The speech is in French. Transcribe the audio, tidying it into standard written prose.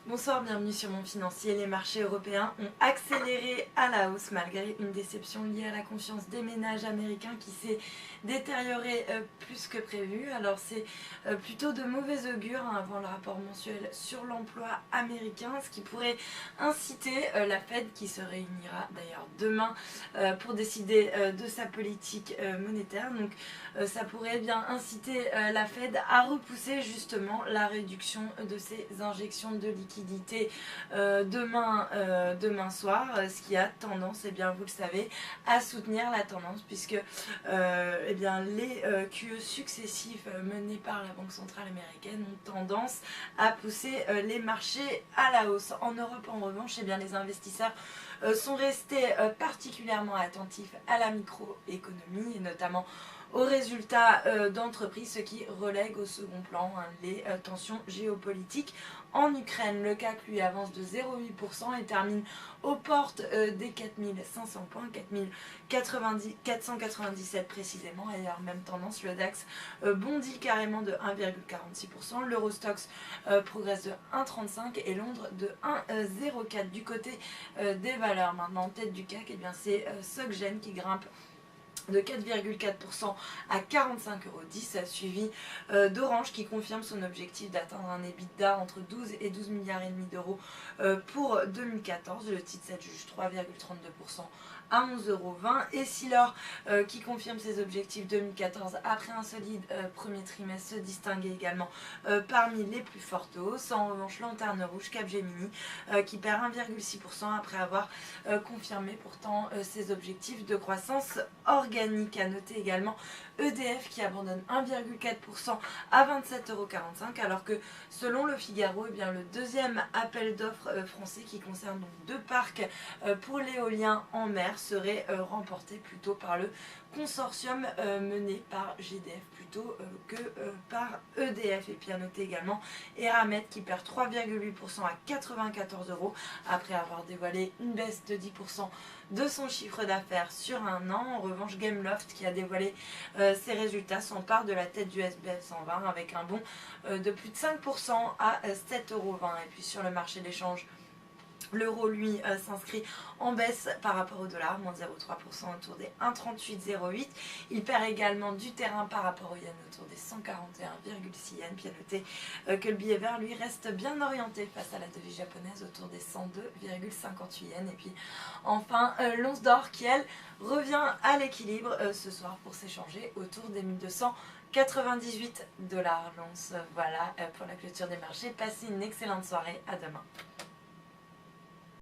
Bonsoir, bienvenue sur Mon Financier. Les marchés européens ont accéléré à la hausse malgré une déception liée à la confiance des ménages américains qui s'est détériorée plus que prévu. Alors c'est plutôt de mauvais augure avant le rapport mensuel sur l'emploi américain, ce qui pourrait inciter la Fed, qui se réunira d'ailleurs demain pour décider de sa politique monétaire. Donc ça pourrait bien inciter la Fed à repousser justement la réduction de ses injections de liquidité demain soir, ce qui a tendance, et bien vous le savez, à soutenir la tendance puisque eh bien, les QE successifs menés par la Banque Centrale Américaine ont tendance à pousser les marchés à la hausse. En Europe, en revanche, eh bien, les investisseurs sont restés particulièrement attentifs à la microéconomie et notamment aux résultats d'entreprises, ce qui relègue au second plan les tensions géopolitiques en Ukraine. Le CAC lui avance de 0,8% et termine aux portes des 4500 points, 4497 précisément. Ailleurs, même tendance, le DAX bondit carrément de 1,46%, l'Eurostoxx progresse de 1,35 et Londres de 1,04. Du côté des valeurs, maintenant en tête du CAC, eh bien c'est SocGen qui grimpe de 4,4% à 45,10 €, suivi d'Orange qui confirme son objectif d'atteindre un EBITDA entre 12 et 12 milliards et demi d'euros pour 2014. Le titre s'adjuge 3,32% à 11,20 € et Silor qui confirme ses objectifs 2014 après un solide premier trimestre se distinguait également parmi les plus fortes hausses. En revanche, Lanterne Rouge, Capgemini qui perd 1,6% après avoir confirmé pourtant ses objectifs de croissance organique. À noter également EDF qui abandonne 1,4% à 27,45 € alors que selon le Figaro, eh bien, le deuxième appel d'offres français qui concerne donc 2 parcs pour l'éolien en mer serait remporté plutôt par le consortium mené par GDF plutôt que par EDF. Et puis à noter également Eramet qui perd 3,8% à 94 € après avoir dévoilé une baisse de 10% de son chiffre d'affaires sur un an. En revanche, Gameloft qui a dévoilé ses résultats s'empare de la tête du SBF 120 avec un bond de plus de 5% à 7,20 €. Et puis sur le marché d'échange, l'euro, lui, s'inscrit en baisse par rapport au dollar, moins 0,3% autour des 1,3808. Il perd également du terrain par rapport au yen autour des 141,6 yens. Puis à noter que le billet vert, lui, reste bien orienté face à la devise japonaise autour des 102,58 yens. Et puis enfin, l'once d'or qui, elle, revient à l'équilibre ce soir pour s'échanger autour des 1298 $ l'once. Voilà pour la clôture des marchés. Passez une excellente soirée. À demain.